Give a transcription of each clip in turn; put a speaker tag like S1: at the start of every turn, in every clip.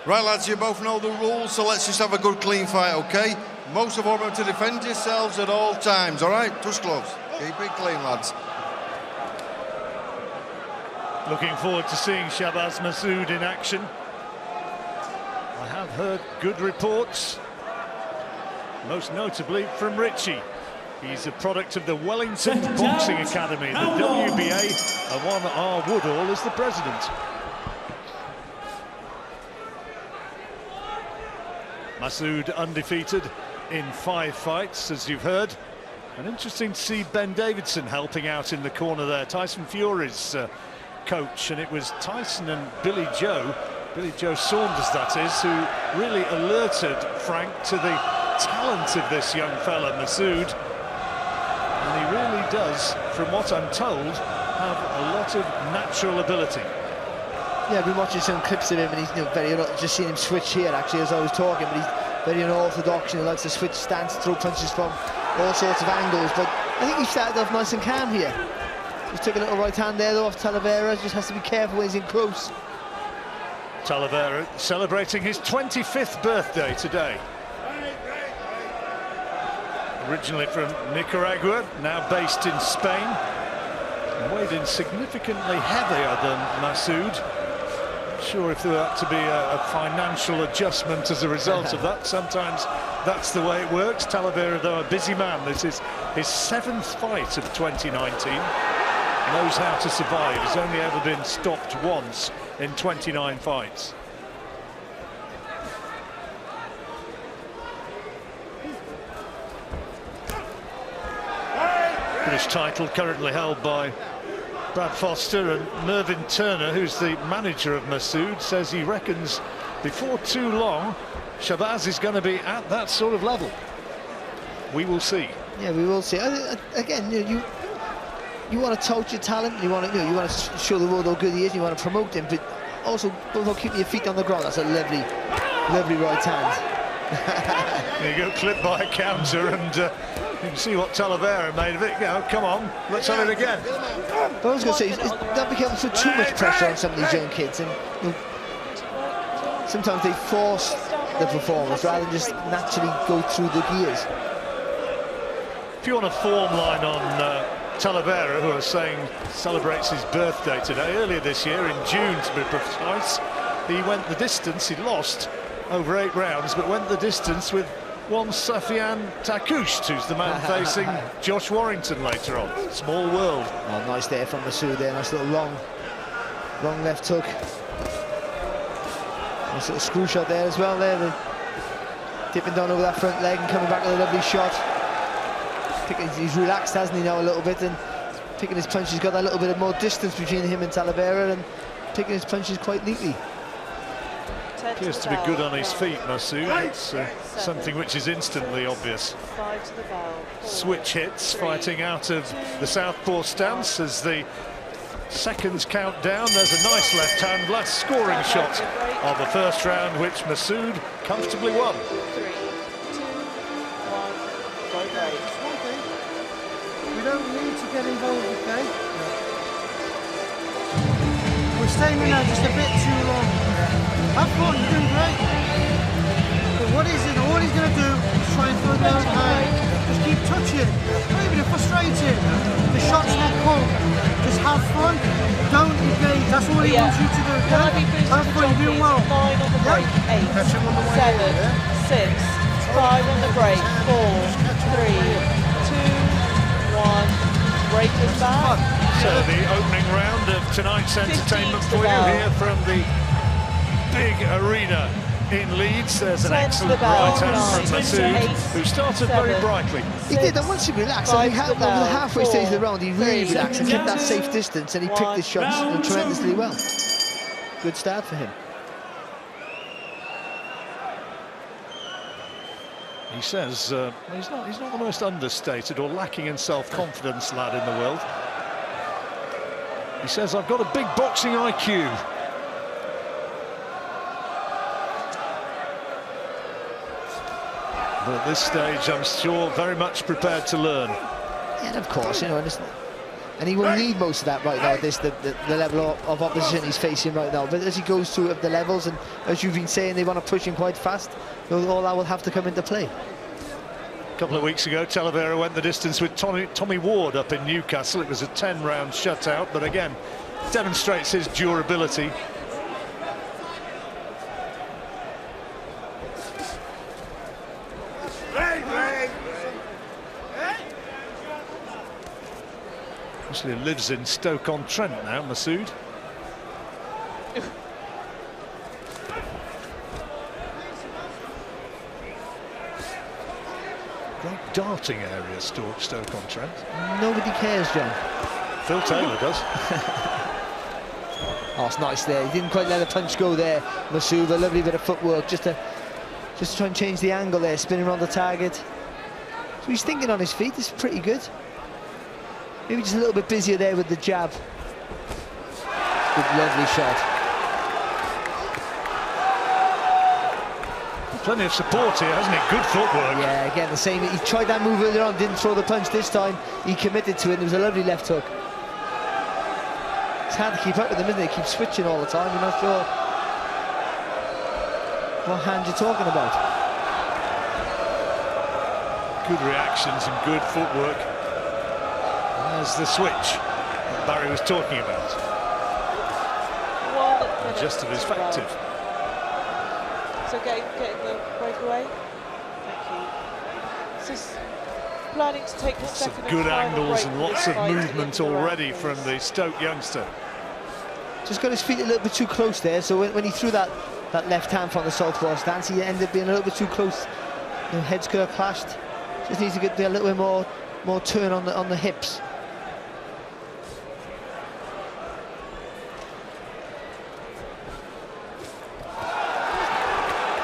S1: Right, lads, you both know the rules, so let's just have a good, clean fight, okay? Most of all, remember to defend yourselves at all times, all right? Touch gloves. Keep it clean, lads.
S2: Looking forward to seeing Shabaz Masoud in action. I have heard good reports, most notably from Richie. He's a product of the Warrington Boxing Academy, the WBA, and one R. Woodall is the president. Masoud undefeated in 5 fights, as you've heard. And interesting to see Ben Davidson helping out in the corner there, Tyson Fury's coach, and it was Tyson and Billy Joe Saunders, that is, who really alerted Frank to the talent of this young fella, Masoud. And he really does, from what I'm told, have a lot of natural ability.
S3: Yeah, I've been watching some clips of him, and he's very, just seen him switch here actually as I was talking, but he's very unorthodox, and he likes to switch stance, throw punches from all sorts of angles. But I think he started off nice and calm here. Just took a little right hand there though off Talavera, just has to be careful when he's in close.
S2: Talavera celebrating his 25th birthday today. Originally from Nicaragua, now based in Spain. Weighed in significantly heavier than Masoud. Not sure if there had to be a financial adjustment as a result of that. Sometimes that's the way it works. Talavera, though, a busy man. This is his 7th fight of 2019. Knows how to survive. He's only ever been stopped once in 29 fights. British title currently held by Brad Foster, and Mervyn Turner, who's the manager of Masoud, says he reckons before too long Shabaz is going to be at that sort of level. We will see. Yeah, we will see. Again,
S3: you want to tout your talent, you want to show the world how good he is, you want to promote him, but also don't keep your feet on the ground. That's a lovely right hand.
S2: There you go, clipped by a counter, and you can see what Talavera made of it. Come on, let's have it again.
S3: But I was going to say, don't be careful to put too much pressure on some of these young kids, and sometimes they force the performance rather than just naturally go through the gears.
S2: If you want a form line on Talavera, who are saying celebrates his birthday today, earlier this year, in June to be precise, he went the distance. He lost over 8 rounds, but went the distance with one Safian Takoucht, who's the man facing Josh Warrington later on. Small world.
S3: Oh, nice there from Masoud there. Nice little long left hook. Nice little screw shot there as well. There, tipping down over that front leg and coming back with a lovely shot. He's relaxed, hasn't he, now a little bit, and picking his punches. He's got that little bit of more distance between him and Talavera, and picking his punches quite neatly.
S2: Appears to be good on his feet, Masoud. It's something which is instantly obvious. Switch hits, fighting out of the southpaw stance as the seconds count down. There's a nice left hand, last scoring shot of the first round, which Masoud comfortably won.
S4: 3, 2, 1, go break.
S5: We don't need to get involved, okay? We're staying in there just a bit too long. Have fun, you're doing great. But all he's going to do is try and throw down high. Just keep touching. Not even frustrated. The shot's not cold. Just have fun. Don't engage. That's all he wants you to do. Okay? Have fun, you're doing well.
S4: 9 on the break. 8, 7, 6, 5 on the break. 4, 3, 2, 1. Break is back.
S2: So the opening round of tonight's entertainment for you here from the big arena in Leeds. There's an excellent right hand from Masoud, who started very brightly.
S3: He did, and once he relaxed, I think over the halfway stage of the round, he really relaxed and kept that safe distance, and he picked his shots tremendously well. Good start for him.
S2: He says he's not the most understated or lacking in self-confidence lad in the world. He says, I've got a big boxing IQ. But at this stage, I'm sure very much prepared to learn.
S3: Yeah, and of course, And he will need most of that right now, the level of opposition he's facing right now. But as he goes through the levels, and as you've been saying, they want to push him quite fast, all that will have to come into play.
S2: A couple of weeks ago, Talavera went the distance with Tommy Ward up in Newcastle. It was a 10-round shutout, but again, demonstrates his durability. Actually lives in Stoke-on-Trent now, Masoud. Great darting area, Stoke-on-Trent.
S3: Nobody cares, John.
S2: Phil Taylor does.
S3: Oh, it's nice there. He didn't quite let the punch go there, Masoud. A lovely bit of footwork just to try and change the angle there, spinning around the target. So he's thinking on his feet. It's pretty good. Maybe just a little bit busier there with the jab. Good, lovely shot.
S2: Plenty of support here, hasn't he? Good footwork.
S3: Yeah, again, the same. He tried that move earlier on, didn't throw the punch this time. He committed to it. There was a lovely left hook. It's hard to keep up with him, isn't it? He keeps switching all the time. You're not sure what hand you're talking about.
S2: Good reactions and good footwork. There's the switch that Barry was talking about. Just as effective.
S4: So getting the breakaway. Thank you. So planning to take the
S2: Lots
S4: second
S2: of good
S4: and final
S2: angles
S4: break
S2: and
S4: for
S2: lots
S4: this
S2: of
S4: fight
S2: movement
S4: in the round,
S2: already
S4: please.
S2: from the Stoke youngster.
S3: Just got his feet a little bit too close there, so when he threw that left hand from the southpaw stance, he ended up being a little bit too close. The heads could have clashed. Just needs to be a little bit more turn on the hips.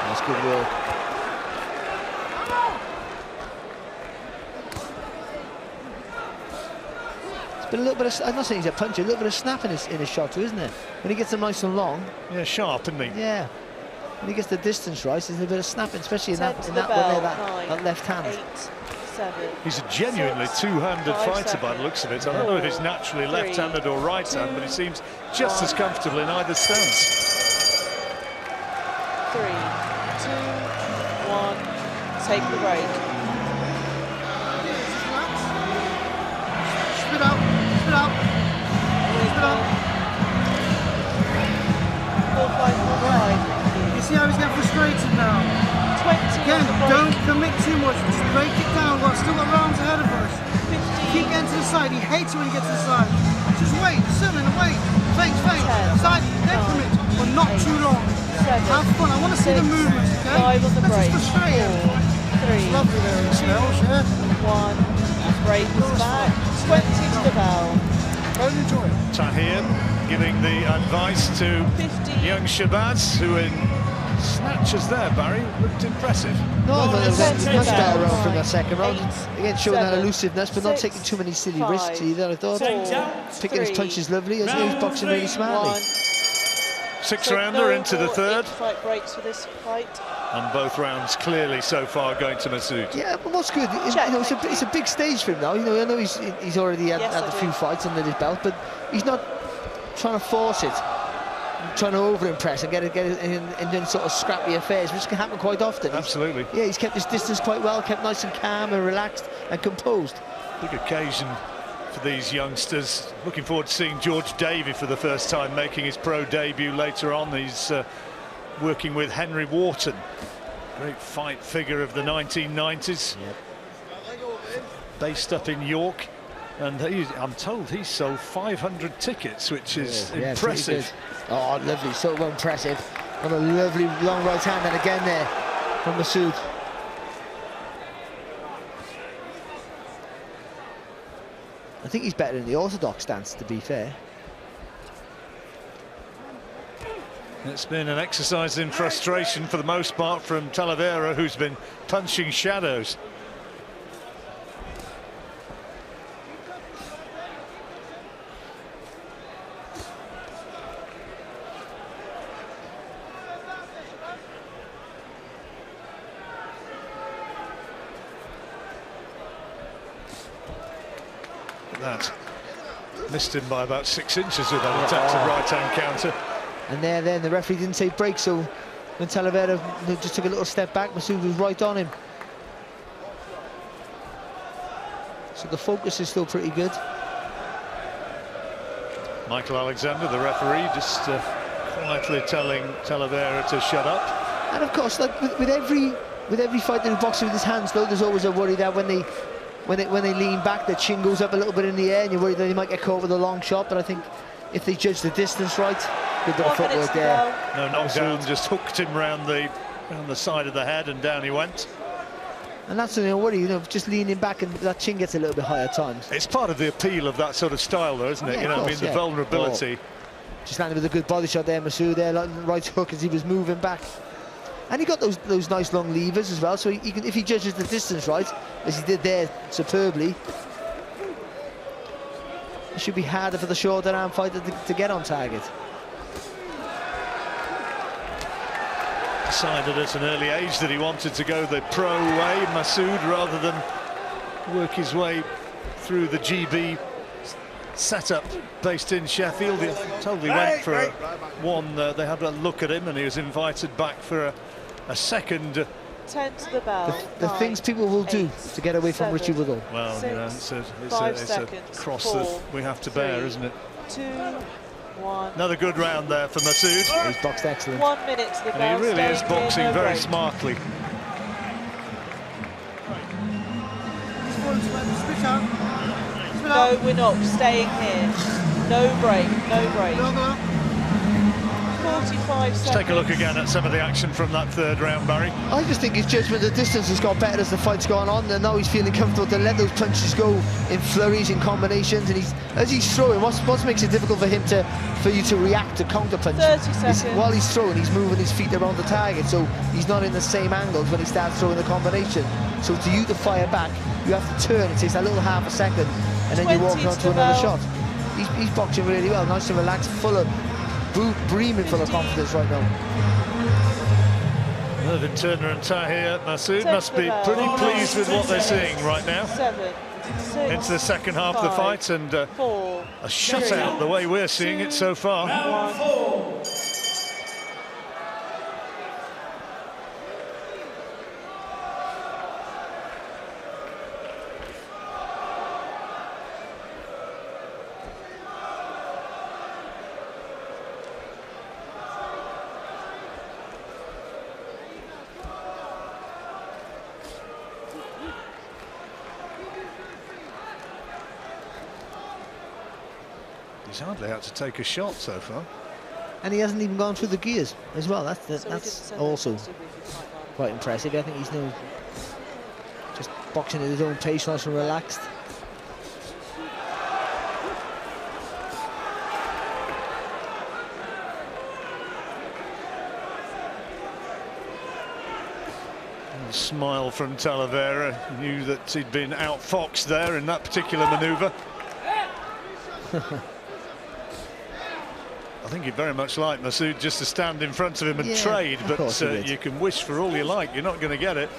S3: That's good work. It's been a little bit of, I'm not saying he's a puncher, a little bit of snap in his shot too, isn't it? When he gets them nice and long.
S2: Yeah, sharp, isn't he?
S3: Yeah. When he gets the distance right, there's a bit of snapping, especially in that left hand.
S4: 8, 7.
S2: He's a genuinely two-handed fighter by the looks of it. I don't know if he's naturally left-handed or right-handed, but he seems just as comfortable in either stance.
S4: 3, 2, 1. Take the break.
S5: Spit out, spit out, spit out.
S4: 4, 5, 4, 5.
S5: You see how he's getting frustrated now?
S4: 20
S5: Again,
S4: on the break.
S5: don't commit too much. Just break it down. We've still got rounds ahead of us.
S4: 15.
S5: Keep getting to the side. He hates it when he gets to the side. Just wait, sit in, wait. Feint, feint.
S4: 10,
S5: Side, then commit, but not too long.
S4: 7,
S5: Have fun. I want to see the
S4: 6,
S5: movements, okay?
S4: 5 on the
S5: That's
S4: break.
S5: just frustrating.
S4: 4, 3,
S5: Lovely there in the smells, yeah.
S4: 1. Break is back. 20 to the bell.
S5: Don't enjoy it.
S2: Tahir giving the advice to
S4: 15.
S2: young Shabaz, who in snatches there, Barry, looked impressive.
S3: No, but it was
S4: Seven,
S3: much better
S4: seven,
S3: round from that second round.
S4: 8,
S3: Again, showing that
S4: 7,
S3: elusiveness, but not
S4: 6,
S3: taking too many silly
S4: 5,
S3: risks either, I thought.
S4: 4,
S3: Picking his
S4: 3,
S3: punches lovely, as he was boxing really smartly.
S4: 1.
S2: Six-rounder into the third,
S4: Fight breaks for this fight.
S2: and both rounds clearly so far going to Masoud.
S3: Yeah, but what's good,
S4: Check.
S3: you know, it's a big stage for him now. You know, I know he's already had
S4: Yes, I
S3: a
S4: do.
S3: few fights under his belt, but he's not trying to force it, trying to over-impress and get it in sort of scrappy affairs, which can happen quite often.
S2: Absolutely.
S3: Yeah, he's kept his distance quite well, kept nice and calm and relaxed and composed.
S2: Big occasion for these youngsters. Looking forward to seeing George Davey for the first time making his pro debut later on. He's working with Henry Wharton, great fight figure of the 1990s.
S3: Yep.
S2: Based up in York, and I'm told he sold 500 tickets, which is
S3: Yeah,
S2: impressive.
S3: Oh, lovely, so impressive. And a lovely long right hand, and again there from Masoud. I think he's better in the orthodox stance, to be fair.
S2: It's been an exercise in frustration for the most part from Talavera, who's been punching shadows. That Missed him by about 6 inches with that attempted right-hand counter.
S3: And then the referee didn't say break, so when Talavera just took a little step back, Masoud was right on him. So the focus is still pretty good.
S2: Michael Alexander, the referee, just quietly telling Talavera to shut up.
S3: And of course, like with every fighter who boxes with his hands, though, there's always a worry that when they lean back, their chin goes up a little bit in the air, and you're worried that they might get caught with a long shot. But I think if they judge the distance right, good bit of footwork there.
S2: No knockdown, just hooked him round the side of the head, and down he went.
S3: And that's the worry, just leaning back, and that chin gets a little bit higher at times.
S2: It's part of the appeal of that sort of style, though, isn't it?
S3: Yeah,
S2: I mean, the vulnerability.
S3: Just landed with a good body shot there, Masoud there, like right hook as he was moving back. And he got those nice long levers as well, so he can, if he judges the distance right, as he did there superbly, it should be harder for the shorter arm fighter to get on target.
S2: Decided at an early age that he wanted to go the pro way, Masoud, rather than work his way through the GB setup based in Sheffield. He totally went for one. They had a look at him, and he was invited back for a second.
S4: 10 to the bell.
S3: The things people will do to get away from Richie Woodall.
S2: Well,
S4: six,
S2: it's a cross that we have to bear, isn't it?
S4: 2, 1.
S2: Another good round there for Masoud.
S3: He's boxed excellent.
S4: 1 minute to the bell.
S2: And he really is boxing very
S4: break.
S2: smartly.
S4: No, we're not staying here. No break, no break. 45 seconds.
S2: Let's take a look again at some of the action from that third round, Barry.
S3: I just think his judgment of distance has got better as the fight's gone on, and now he's feeling comfortable to let those punches go in flurries, in combinations, and as he's throwing, what makes it difficult for him for you to react to counter punches?
S4: 30 seconds.
S3: While he's throwing, he's moving his feet around the target, so he's not in the same angles when he starts throwing the combination. So to you to fire back, you have to turn. It takes a little half a second, and then you're walking on to another shot. He's boxing really well, nice and relaxed, full of breathing full of confidence right now.
S2: Irvin Turner and Tahir Masoud must be pretty pleased with what they're seeing right now.
S4: 7, 6,
S2: into the second half of the fight, and
S4: 4,
S2: a shutout the way we're seeing it so far. He's hardly had to take a shot so far.
S3: And he hasn't even gone through the gears as well. That's also quite impressive. I think he's now just boxing at his own pace, nice and relaxed.
S2: A smile from Talavera, knew that he'd been outfoxed there in that particular manoeuvre. I think he'd very much like Masoud just to stand in front of him and trade, but you can wish for all you like, you're not going to get it.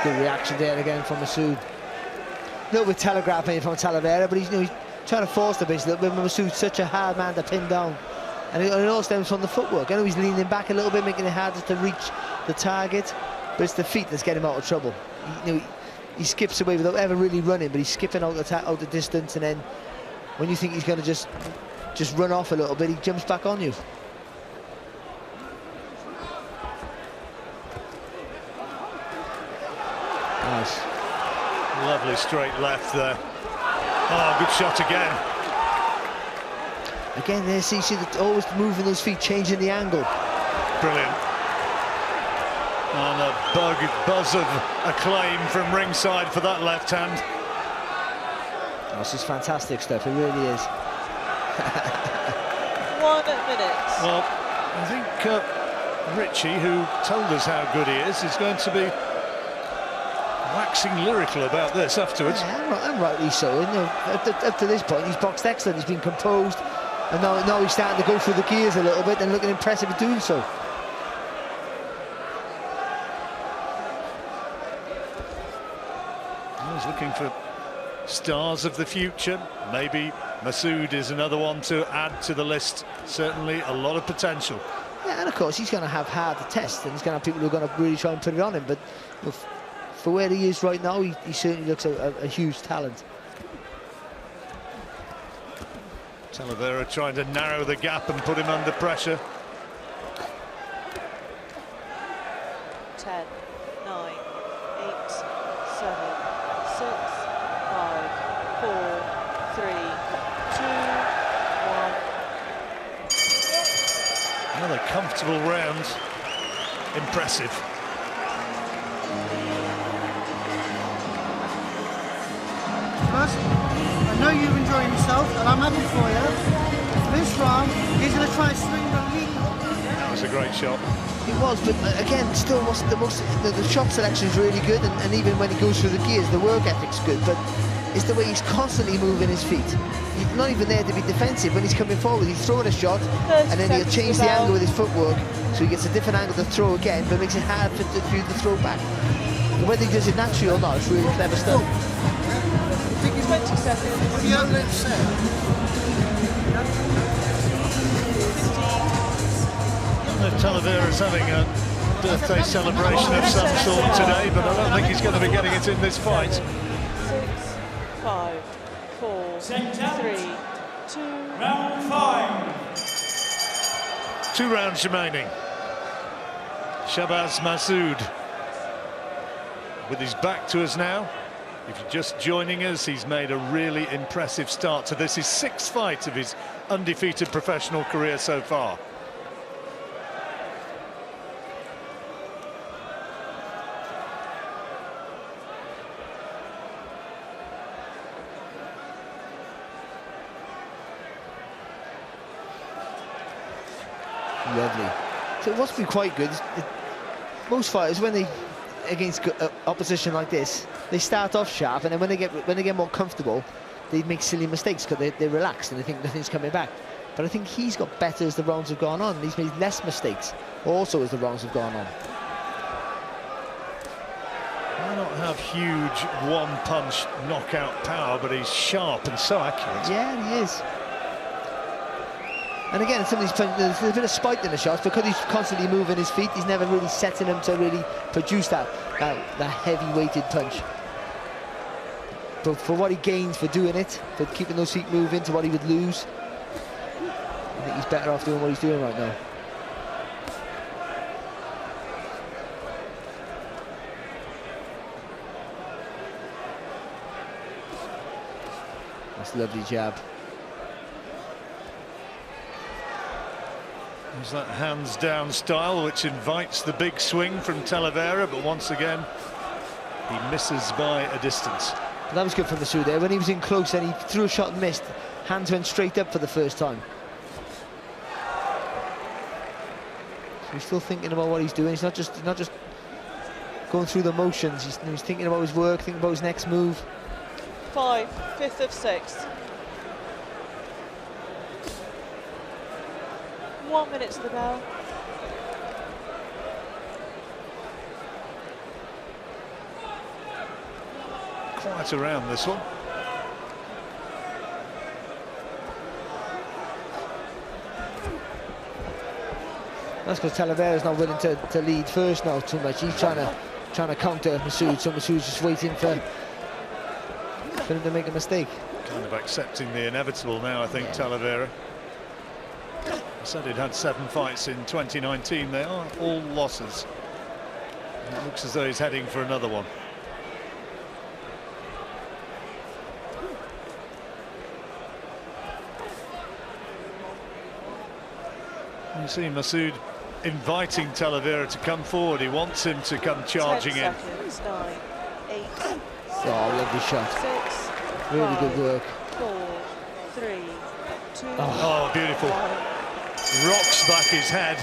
S3: Good reaction there again from Masoud. A little bit telegraphing from Talavera, but he's trying to force the base a little bit. Masoud's such a hard man to pin down, and it all stems from the footwork. I know he's leaning back a little bit, making it harder to reach the target, but it's the feet that's getting him out of trouble. He skips away without ever really running, but he's skipping out the distance, and then when you think he's going to just run off a little bit, he jumps back on you. Nice.
S2: Lovely straight left there. Oh, good shot again.
S3: Again there, see always moving those feet, changing the angle.
S2: Brilliant. And a buzz of acclaim from ringside for that left hand.
S3: Oh, this is fantastic stuff, it really is.
S4: 1 minute.
S2: Well, I think Richie, who told us how good he is going to be waxing lyrical about this afterwards.
S3: Yeah, and rightly so. Up to this point, he's boxed excellent, he's been composed, and now he's starting to go through the gears a little bit and looking impressive at doing so.
S2: He's looking for stars of the future. Maybe Masoud is another one to add to the list. Certainly a lot of potential.
S3: Yeah, and of course he's going to have harder tests, and he's going to have people who are going to really try and put it on him. But you know, for where he is right now, he certainly looks a huge talent.
S2: Talavera trying to narrow the gap and put him under pressure.
S4: 10, 9, 8, 7, 6, 5, 4, 3, 2, 1.
S2: Another comfortable round. Impressive.
S5: First, I know you're enjoying yourself, and I'm happy for you. This round, he's going to try and swing the lead.
S2: That was a great shot.
S3: It was, but again, still wasn't the shot selection is really good, and even when he goes through the gears, the work ethic's good. But it's the way he's constantly moving his feet. He's not even there to be defensive. When he's coming forward, he's throwing a shot, and then he'll change the angle with his footwork, so he gets a different angle to throw again, but makes it hard for you to throw back. And whether he does it naturally or not, it's really clever stuff.
S4: 20 seconds.
S2: Talavera's having a birthday celebration of some sort today, but I don't think he's going to be getting it in this fight.
S4: 6, 5, 4, 3, 2.
S6: Round 5.
S2: 2 rounds remaining. Shabaz Masoud with his back to us now. If you're just joining us, he's made a really impressive start to this. His 6th fight of his undefeated professional career so far.
S3: Lovely. So it must be quite good. Most fighters, when they against opposition like this, they start off sharp, and then when they get more comfortable, they make silly mistakes because they're relaxed and they think nothing's coming back. But I think he's got better as the rounds have gone on. He's made less mistakes also as the rounds have gone on.
S2: Might not have huge one-punch knockout power, but he's sharp and so accurate.
S3: Yeah, he is. And again, there's a bit of spite in the shots because he's constantly moving his feet. He's never really setting them to really produce that heavy-weighted punch. But for what he gains for doing it, for keeping those feet moving to what he would lose, I think he's better off doing what he's doing right now. That's a lovely jab.
S2: There's that hands-down style which invites the big swing from Talavera, but once again, he misses by a distance.
S3: But that was good from Masoud there. When he was in close and he threw a shot and missed, hands went straight up for the first time. So he's still thinking about what he's doing. He's not just going through the motions. He's thinking about his work, thinking about his next move.
S4: 5, 5th of 6. 1 minute to the bell.
S2: Quite around this one.
S3: That's because Talavera's not willing to lead first now too much. He's trying to counter Masoud, so Masoud's just waiting for him to make a mistake.
S2: Kind of accepting the inevitable now, I think, yeah. Talavera. Said he'd had 7 fights in 2019. They are all losses. And it looks as though he's heading for another one. You see Masoud inviting Talavera to come forward. He wants him to come charging
S4: 10
S2: in.
S4: seconds, 9, 8,
S3: Oh, lovely shot.
S4: 6,
S3: Really
S4: 5,
S3: good work.
S4: 4, 3, 2,
S2: Oh, beautiful.
S4: 1.
S2: Rocks back his head.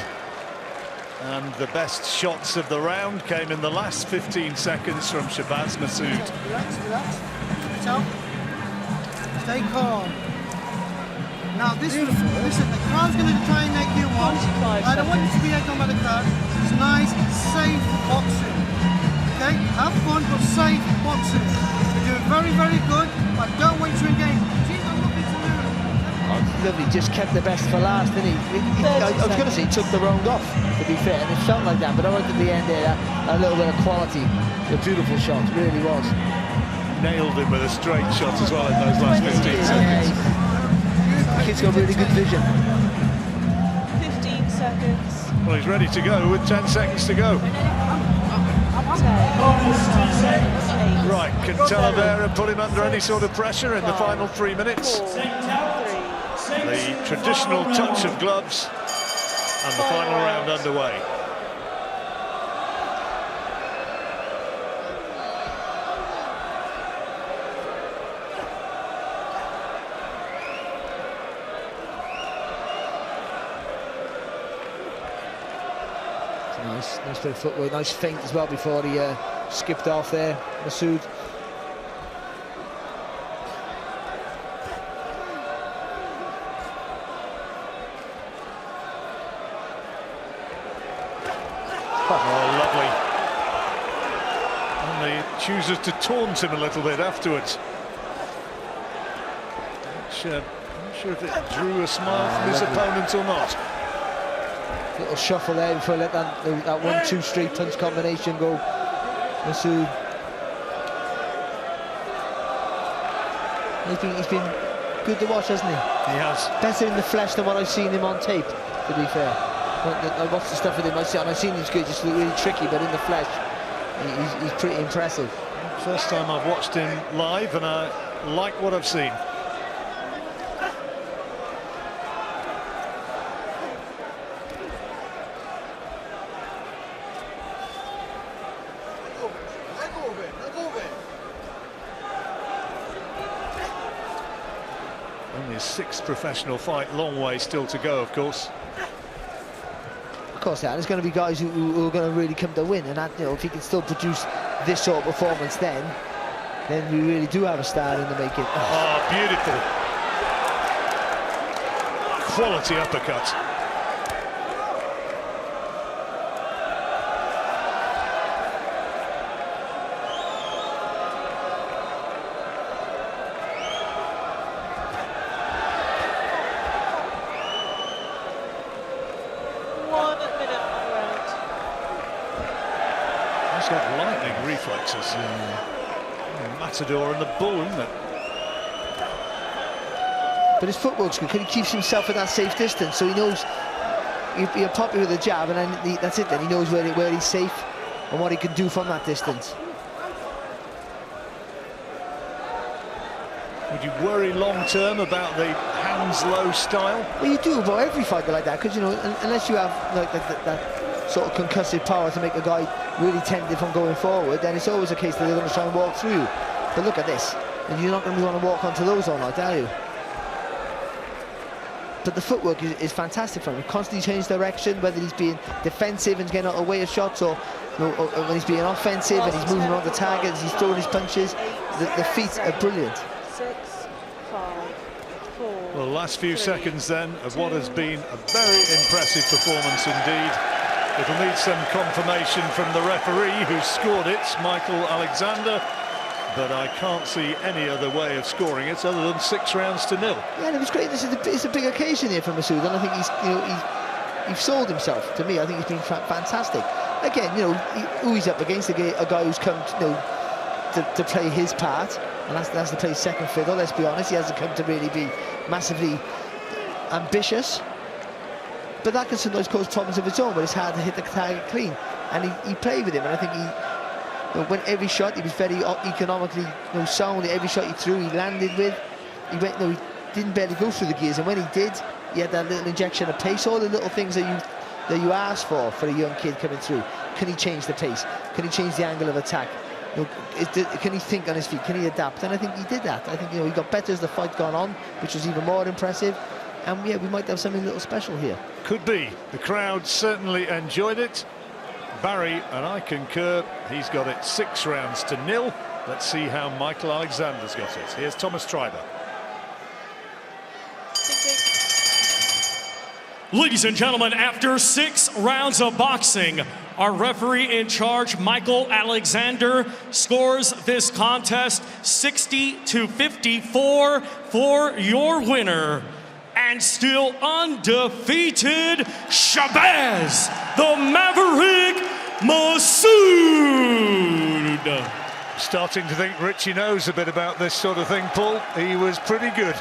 S2: And the best shots of the round came in the last 15 seconds from Shabaz Masoud.
S5: Relax, relax. So, stay calm. Now this, listen, the crowd's going to try and make you one. I don't want you to be egged on by the crowd. It's nice, safe boxing. Okay? Have fun, but safe boxing. You're doing very, very good, but don't wait to engage. She's got nothing to lose.
S3: Oh, lovely, just kept the best for last, didn't he? I was going to say he took the round off, to be fair, and it felt like that, but right at the end there, a little bit of quality. A beautiful shot, really was.
S2: Nailed him with a straight shot as well in those last 15 seconds.
S3: The kid's got really good vision.
S4: 15 seconds.
S2: Well, he's ready to go with 10 seconds to go.
S4: 10.
S2: Right, can Talavera put him under any sort of pressure in the final 3 minutes?
S4: 4, 3,
S2: The traditional touch of gloves and the final round underway.
S3: Nice bit of footwork, nice feint as well before he skipped off there, Masoud.
S2: Oh, lovely. And he chooses to taunt him a little bit afterwards. Which, I'm not sure if it drew a smile from his opponent or not.
S3: Little shuffle there before he let that 1-2 straight punch combination go. Masoud. He's been good to watch, hasn't he?
S2: He has.
S3: Better in the flesh than what I've seen him on tape, to be fair. I watched the stuff with him, I've seen he's good, just really tricky, but in the flesh, he's pretty impressive.
S2: First time I've watched him live, and I like what I've seen. Only his 6th professional fight, long way still to go, of course.
S3: Of course, yeah, there's going to be guys who are going to really come to win, and that, you know, if he can still produce this sort of performance, then we really do have a star in the making.
S2: Oh, beautiful. Quality uppercut. He's got lightning reflexes. Matador and the bull, isn't it?
S3: But his footwork's good, he keeps himself at that safe distance, so he knows you're poppy with a jab, and then that's it. Then he knows where he's safe and what he can do from that distance.
S2: Would you worry long term about the hands low style?
S3: Well, you do about every fighter like that, because, you know, unless you have like that sort of concussive power to make a guy really tentative from going forward, then it's always a case that they're going to try and walk through you. But look at this, and you're not going to want to walk onto those all night, are you? But the footwork is fantastic for him. He constantly changes direction, whether he's being defensive and getting out of the way of shots, or, you know, or when he's being offensive and he's moving around the target, he's throwing his punches. The feet are brilliant.
S4: 6, 5, 4.
S2: Well, last few seconds then of what has been a very impressive performance indeed. It'll need some confirmation from the referee who scored it, Michael Alexander, but I can't see any other way of scoring it other than 6 rounds to 0.
S3: Yeah, and it was great. It's a big occasion here for Masoud, and I think he's sold himself. To me, I think he's been fantastic. Again, you know, who he's up against, a guy who's come, you know, to play his part, and that's to play second fiddle. Let's be honest, he hasn't come to really be massively ambitious. But that can sometimes cause problems of its own, but it's hard to hit the target clean. And he played with him, and I think you know, when every shot, he was very economically, you know, sound. Every shot he threw, he landed with. He went, you know, he didn't barely go through the gears, and when he did, he had that little injection of pace. All the little things that you ask for a young kid coming through. Can he change the pace? Can he change the angle of attack? You know, can he think on his feet? Can he adapt? And I think he did that. I think, you know, he got better as the fight gone on, which was even more impressive. And yeah, we might have something a little special here.
S2: Could be. The crowd certainly enjoyed it. Barry, and I concur, he's got it 6 rounds to 0. Let's see how Michael Alexander's got it. Here's Thomas Treiber.
S6: Ladies and gentlemen, after 6 rounds of boxing,
S7: Our referee in charge, Michael Alexander, scores this contest 60-54 for your winner. And still undefeated, Shabaz the Maverick Masoud.
S2: Starting to think Richie knows a bit about this sort of thing, Paul. He was pretty good.